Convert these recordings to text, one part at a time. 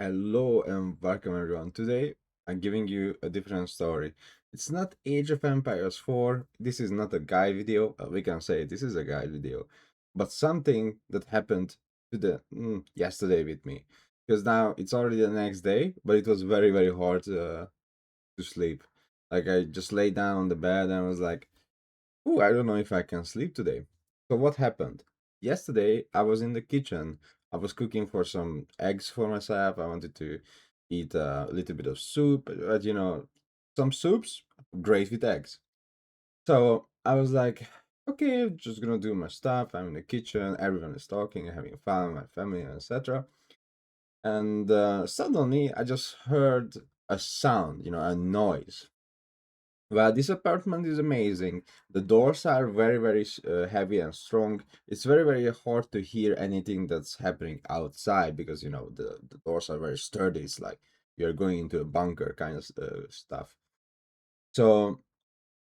Hello and welcome everyone. Today I'm giving you a different story. It's not Age of Empires 4. This is not a guide video. We can say this is a guide video, but something that happened to the yesterday with me. Because now it's already the next day, but it was very hard to sleep. Like I just lay down on the bed and I was like, "Oh, I don't know if I can sleep today." So what happened? Yesterday, I was in the kitchen. I was cooking for some eggs for myself. I wanted to eat a little bit of soup, but some soups great with eggs. So I was like, okay, just gonna do my stuff. I'm in the kitchen. Everyone is talking, having fun, my family, etc. And suddenly, I just heard a sound, a noise. Well, this apartment is amazing. The doors are very heavy and strong. It's very hard to hear anything that's happening outside because the doors are very sturdy. It's like you're going into a bunker kind of stuff. So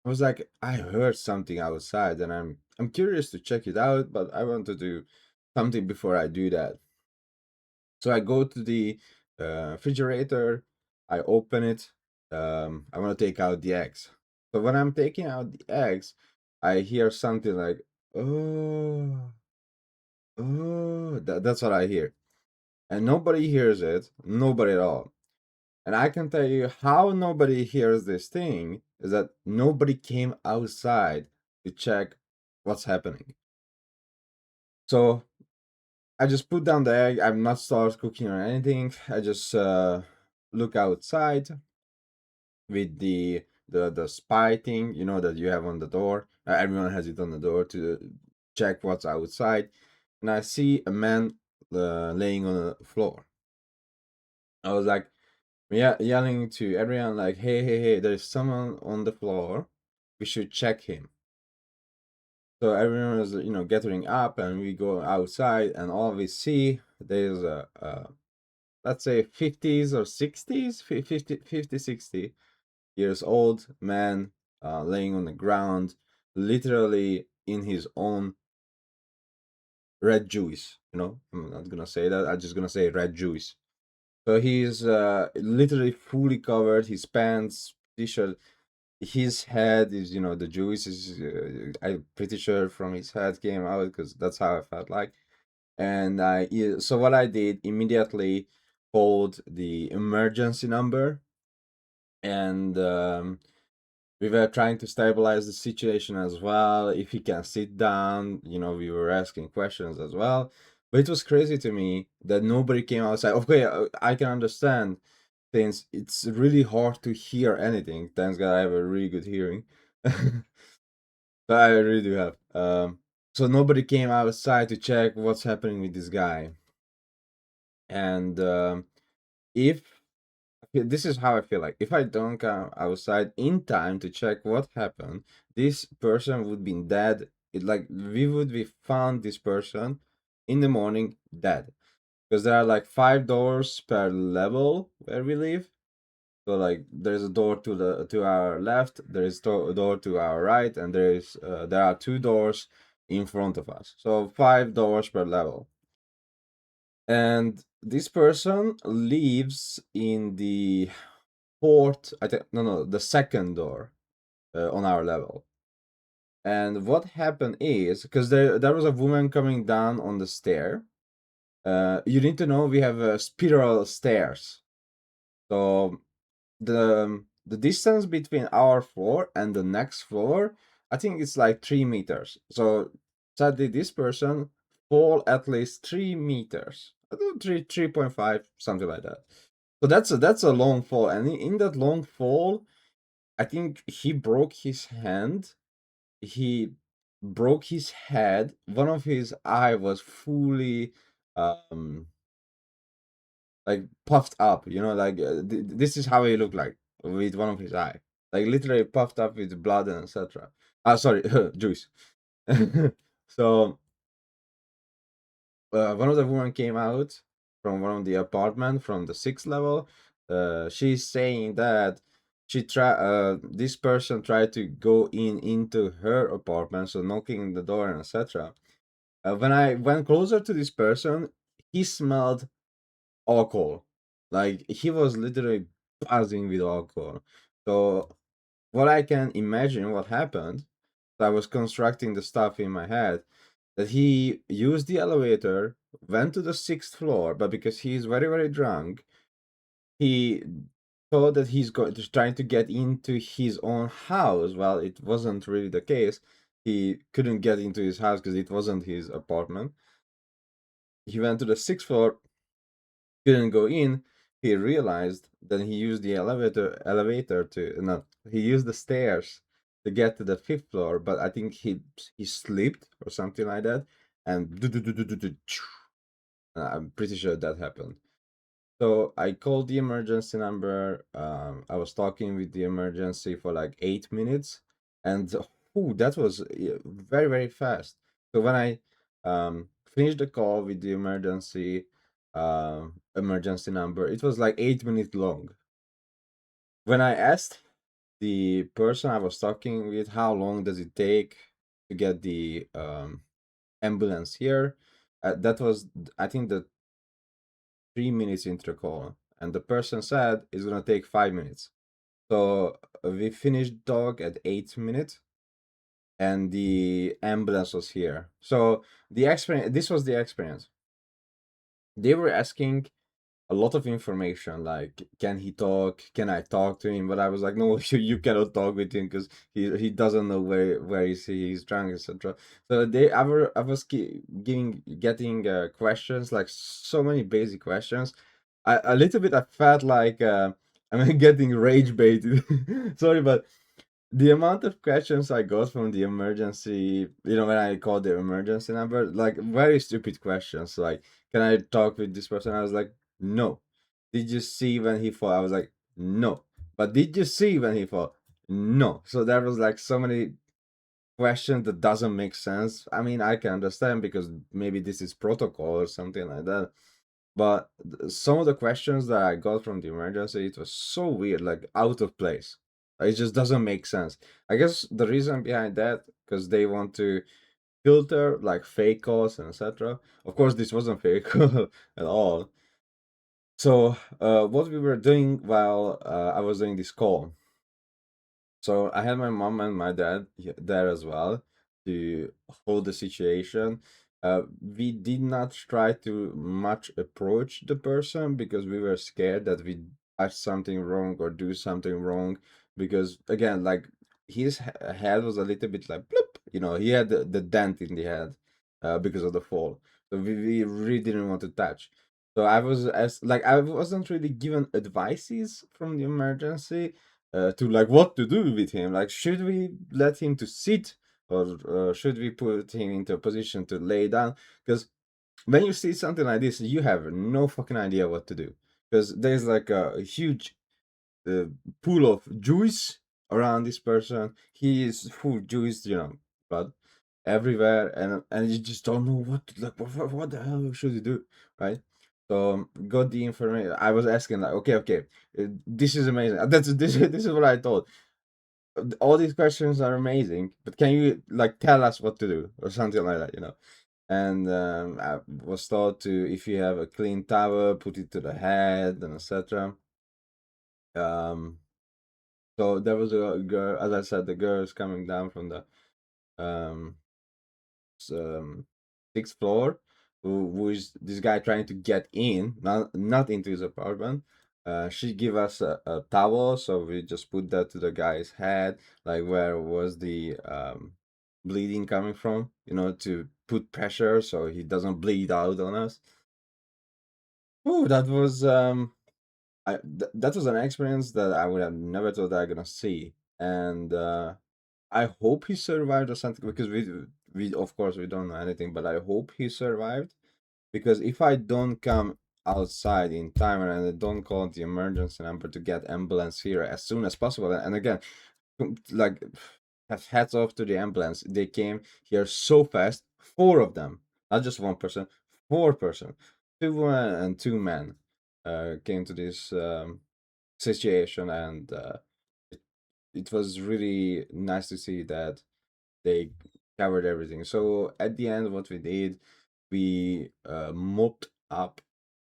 I was like, I heard something outside, and I'm curious to check it out, but I want to do something before I do that. So I go to the refrigerator, I open it. I want to take out the eggs. So when I'm taking out the eggs, I hear something like, oh, oh, that's what I hear. And nobody hears it, nobody at all. And I can tell you how nobody hears this thing is that nobody came outside to check what's happening. So I just put down the egg. I'm not start cooking or anything. I just look outside with the spy thing, that you have on the door. Everyone has it on the door to check what's outside, and I see a man laying on the floor. I was like, yeah, yelling to everyone like, hey, there is someone on the floor. We should check him. So everyone is, gathering up, and we go outside, and all we see there's a let's say 50s or 60s, 50, 60 years old man laying on the ground, literally in his own red juice. I'm not gonna say that. I'm just gonna say red juice. So he's literally fully covered. His pants, t-shirt, his head is, the juice is. I'm pretty sure from his head came out because that's how I felt like. And so what I did immediately called the emergency number, and we were trying to stabilize the situation as well. If he can sit down, we were asking questions as well. But it was crazy to me that nobody came outside. Okay, I can understand since it's really hard to hear anything. Thanks God I have a really good hearing. But I really do have. So nobody came outside to check what's happening with this guy. And if this is how I feel like if I don't come outside in time to check what happened, this person would be dead. Like we would be found this person in the morning dead because there are like 5 doors per level where we live. So like there's a door to our left, there is a door to our right, and there are 2 doors in front of us. So 5 doors per level. And this person lives in the fourth, I think, no, the second door on our level. And what happened is because there was a woman coming down on the stair. You need to know we have spiral stairs. So the distance between our floor and the next floor, I think it's like 3 meters. So sadly, this person fall at least 3 meters. I don't know, 3.5, something like that. So that's a long fall, and in that long fall, I think he broke his hand. He broke his head. One of his eye was fully um like puffed up, like this is how he looked like with one of his eye. Like literally puffed up with blood and etc. Ah, sorry, juice. So one of the women came out from one of the apartment from the sixth level. She's saying that this person tried to go into her apartment, so knocking the door and etc. When I went closer to this person, he smelled alcohol. Like he was literally buzzing with alcohol. So what I can imagine what happened, I was constructing the stuff in my head that he used the elevator, went to the sixth floor, but because he's very, very drunk, he thought that he's going to trying to get into his own house. Well, it wasn't really the case. He couldn't get into his house because it wasn't his apartment. He went to the sixth floor, couldn't go in. He realized that he used the elevator to no, he used the stairs to get to the fifth floor, but I think he slipped or something like that, and I'm pretty sure that happened. So I called the emergency number. I was talking with the emergency for like 8 minutes, and that was very, very fast. So when I finished the call with the emergency number, it was like 8 minutes long. When I asked the person I was talking with how long does it take to get the ambulance here, that was I think the 3 minutes into the call, and the person said it's gonna take 5 minutes. So we finished dog at 8 minutes, and the ambulance was here. So the experience. This was the experience. They were asking a lot of information, like can he talk? Can I talk to him? But I was like, no, you cannot talk with him because he doesn't know where he's drunk, etc. So I was getting questions, like so many basic questions. A little bit I felt like I'm getting rage baited. Sorry, but the amount of questions I got from the emergency, when I called the emergency number, like very stupid questions, like, can I talk with this person? I was like, no. Did you see when he fought? I was like, no. But did you see when he fought? No. So there was like so many questions that doesn't make sense. I mean, I can understand because maybe this is protocol or something like that. But some of the questions that I got from the emergency, it was so weird, like out of place. It just doesn't make sense. I guess the reason behind that, because they want to filter like fake calls and etc. Of course, this wasn't fake at all. So, what we were doing while I was doing this call, so I had my mom and my dad there as well to hold the situation. We did not try to much approach the person because we were scared that we touch something wrong or do something wrong. Because again, like his head was a little bit like bloop, he had the dent in the head because of the fall. So we really didn't want to touch. So I wasn't really given advices from the emergency to like what to do with him. Like, should we let him to sit or should we put him into a position to lay down? Because when you see something like this, you have no fucking idea what to do because there's like a huge uh, pool of juice around this person. He is full juice, blood everywhere, and you just don't know what the hell should you do, right? So got the information. I was asking like, okay, this is amazing. This is what I thought. All these questions are amazing, but can you like tell us what to do or something like that? And I was told to, if you have a clean towel, put it to the head and etc. Um, so there was a girl, as I said, the girl is coming down from the um, um sixth floor, who is this guy trying to get in, not into his apartment. She give us a towel, so we just put that to the guy's head, like where was the bleeding coming from, to put pressure so he doesn't bleed out on us. Oh, that was that was an experience that I would have never thought I gonna see, and I hope he survived or something because we of course we don't know anything, but I hope he survived because if I don't come outside in time and I don't call the emergency number to get ambulance here as soon as possible, and again, like hats off to the ambulance, they came here so fast, four of them, not just one person, four-person, two women and two men, came to this situation, and it, it was really nice to see that they covered everything. So at the end, what we did, we mopped up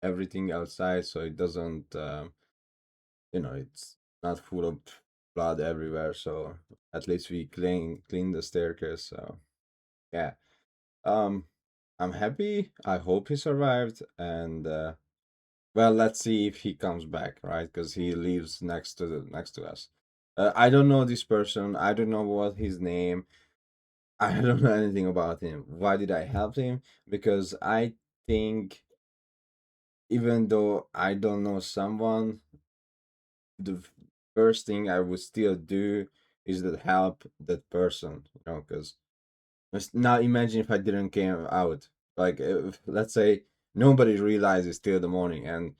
everything outside so it doesn't, it's not full of blood everywhere. So at least we clean the staircase. So yeah, um, I'm happy. I hope he survived, and well, let's see if he comes back, right? Because he lives next to us. I don't know this person. I don't know what his name. I don't know anything about him. Why did I help him? Because I think even though I don't know someone, the first thing I would still do is to help that person, because now imagine if I didn't came out. Like, if, let's say nobody realizes till the morning, and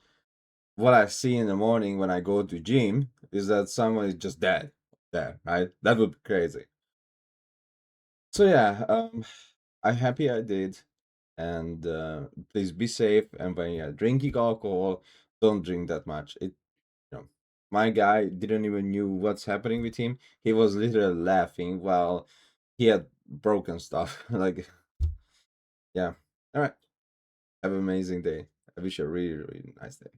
what I see in the morning when I go to gym is that someone is just dead there, right? That would be crazy. So yeah, I'm happy I did, and please be safe. And when you're drinking alcohol, don't drink that much. You know, my guy didn't even knew what's happening with him. He was literally laughing while he had broken stuff. Like, yeah. All right. Have an amazing day. I wish you a really, really nice day.